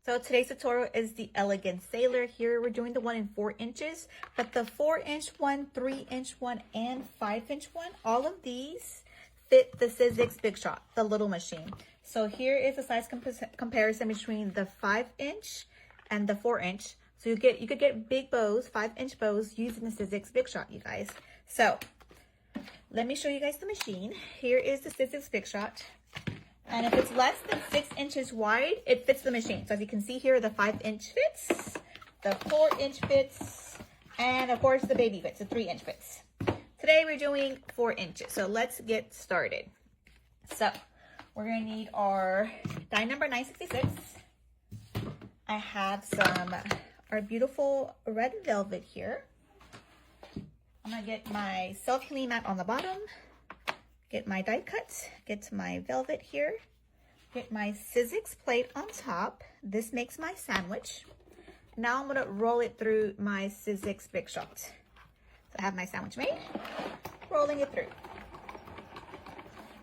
So today's tutorial is the Elegant Sailor. Here we're doing the one in 4 inches, but the 4-inch one, 3-inch one, and 5-inch one, all of these fit the Sizzix Big Shot, the little machine. So here is the size comparison between the 5-inch and the 4-inch. So you could get big bows, 5-inch bows using the Sizzix Big Shot, you guys. So let me show you guys the machine. Here is the Sizzix Big Shot. And if it's less than 6 inches wide, it fits the machine. So as you can see here, the 5-inch fits, the 4-inch fits, and of course the baby fits, the 3-inch fits. Today we're doing 4 inches. So let's get started. So we're gonna need our die number 966. I have our beautiful red velvet here. I'm gonna get my self-healing mat on the bottom. Get my die cut, get my velvet here, get my Sizzix plate on top. This makes my sandwich. Now I'm gonna roll it through my Sizzix Big Shot. So I have my sandwich made, rolling it through.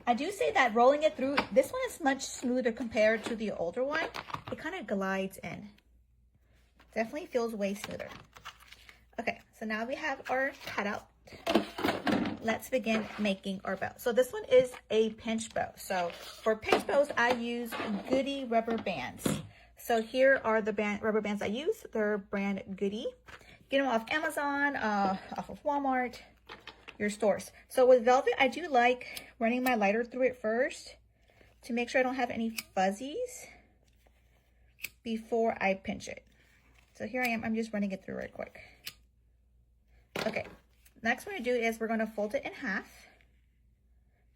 I do say that rolling it through, this one is much smoother compared to the older one. It kind of glides in. Definitely feels way smoother. Okay, so now we have our cutout. Let's begin making our bow. So this one is a pinch bow. So for pinch bows, I use Goody rubber bands. So here are the rubber bands I use. They're brand Goody. Get them off Amazon, off of Walmart, your stores. So with velvet, I do like running my lighter through it first to make sure I don't have any fuzzies before I pinch it. So here I am, I'm just running it through right quick. Okay. Next we're going to do is we're going to fold it in half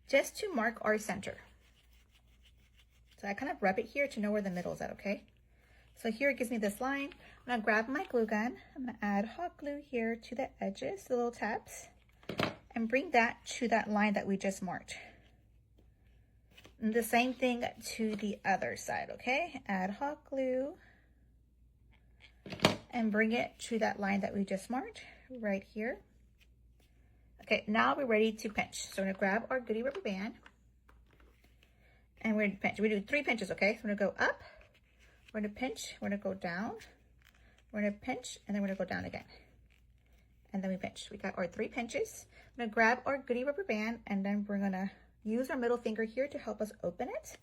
just to mark our center. So I kind of rub it here to know where the middle is at, okay? So here it gives me this line. I'm going to grab my glue gun. I'm going to add hot glue here to the edges, the little tabs, and bring that to that line that we just marked. And the same thing to the other side, okay? Add hot glue and bring it to that line that we just marked right here. Okay, now we're ready to pinch. So we're gonna grab our Goody rubber band and we're gonna pinch. We're gonna do 3 pinches, okay? So we're gonna go up, we're gonna pinch, we're gonna go down, we're gonna pinch, and then we're gonna go down again. And then we pinch. We got our 3 pinches. I'm gonna grab our Goody rubber band and then we're gonna use our middle finger here to help us open it.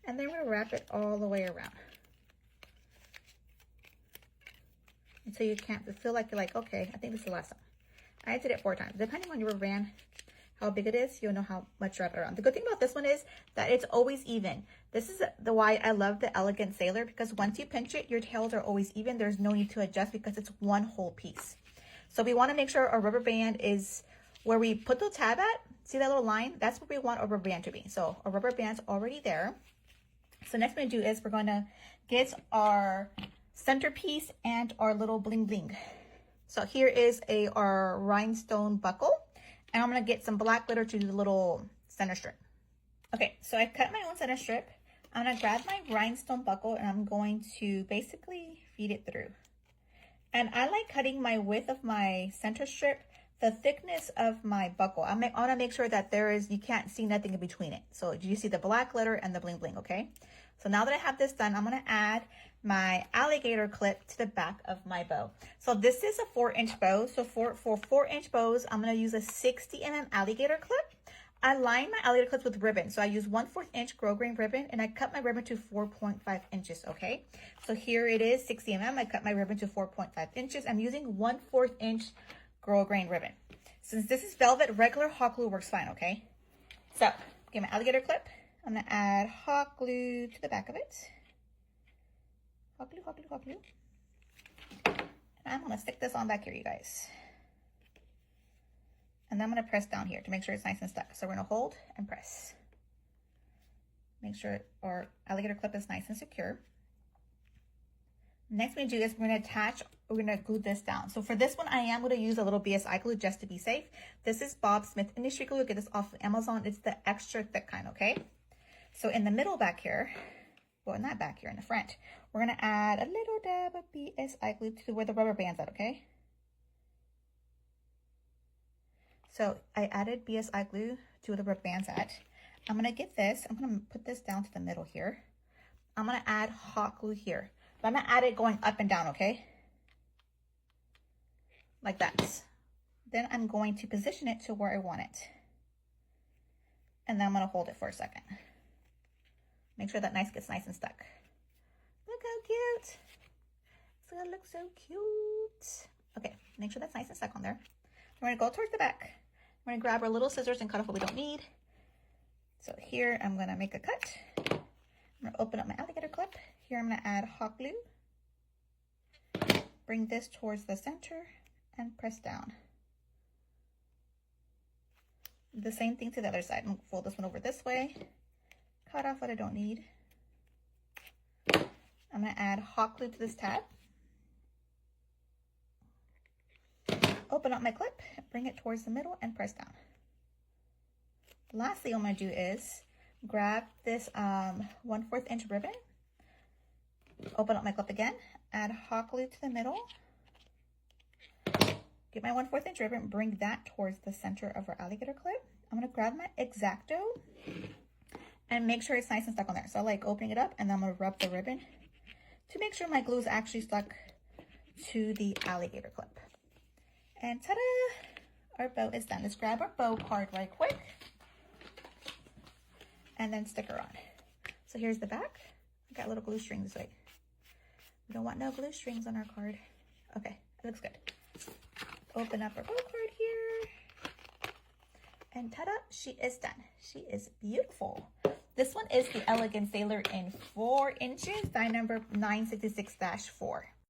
And then we're gonna wrap it all the way around. Until you can't feel like you're like, okay, I think this is the last time. I did it 4 times. Depending on your rubber band, how big it is, you'll know how much you wrap it around. The good thing about this one is that it's always even. This is the why I love the Elegant Sailor, because once you pinch it, your tails are always even. There's no need to adjust because it's one whole piece. So we want to make sure our rubber band is where we put the tab at. See that little line? That's where we want our rubber band to be. So our rubber band's already there. So next we're going to do is we're going to get our centerpiece and our little bling bling. So here is our rhinestone buckle, and I'm gonna get some black glitter to do the little center strip. Okay, so I cut my own center strip. I'm gonna grab my rhinestone buckle and I'm going to basically feed it through. And I like cutting my width of my center strip, the thickness of my buckle. I wanna make sure that you can't see nothing in between it. So you see the black glitter and the bling bling, okay? So now that I have this done, I'm gonna add my alligator clip to the back of my bow. So this is a 4-inch bow. So for 4-inch bows, I'm gonna use a 60mm alligator clip. I line my alligator clips with ribbon. So I use 1/4 inch grosgrain ribbon and I cut my ribbon to 4.5 inches, okay? So here it is, 60mm. I cut my ribbon to 4.5 inches. I'm using 1/4 inch grosgrain ribbon. Since this is velvet, regular hot glue works fine, okay? So get my alligator clip. I'm gonna add hot glue to the back of it. Hot glue, hot glue, hot glue. And I'm gonna stick this on back here, you guys. And then I'm gonna press down here to make sure it's nice and stuck. So we're gonna hold and press. Make sure our alligator clip is nice and secure. Next we're gonna do is we're gonna glue this down. So for this one, I am gonna use a little BSI glue just to be safe. This is Bob Smith Industry Glue. Get this off of Amazon. It's the extra thick kind, okay? So in the middle back here, well, not back here, in the front, we're gonna add a little dab of BSI glue to where the rubber band's at, okay? So I added BSI glue to where the rubber band's at. I'm gonna get this, I'm gonna put this down to the middle here. I'm gonna add hot glue here. But I'm gonna add it going up and down, okay? Like that. Then I'm going to position it to where I want it. And then I'm gonna hold it for a second. Make sure that gets nice and stuck. Look how cute. It's gonna look so cute. Okay, make sure that's nice and stuck on there. We're gonna go towards the back. We're gonna grab our little scissors and cut off what we don't need. So here I'm gonna make a cut. I'm gonna open up my alligator clip. Here I'm gonna add hot glue. Bring this towards the center and press down. The same thing to the other side. I'm gonna fold this one over this way. Cut off what I don't need. I'm gonna add hot glue to this tab. Open up my clip, bring it towards the middle and press down. The last thing I'm gonna do is grab this 1/4 inch ribbon. Open up my clip again, add hot glue to the middle. Get my 1/4 inch ribbon, bring that towards the center of our alligator clip. I'm gonna grab my X-Acto and make sure it's nice and stuck on there. So I like opening it up and then I'm gonna rub the ribbon to make sure my glue is actually stuck to the alligator clip. And ta-da! Our bow is done. Let's grab our bow card right quick and then stick her on. So here's the back. I got little glue strings, wait. We don't want no glue strings on our card. Okay, it looks good. Open up our bow card here. And ta-da, she is done. She is beautiful. This one is the Elegant Sailor in 4 inches, die number 966-4.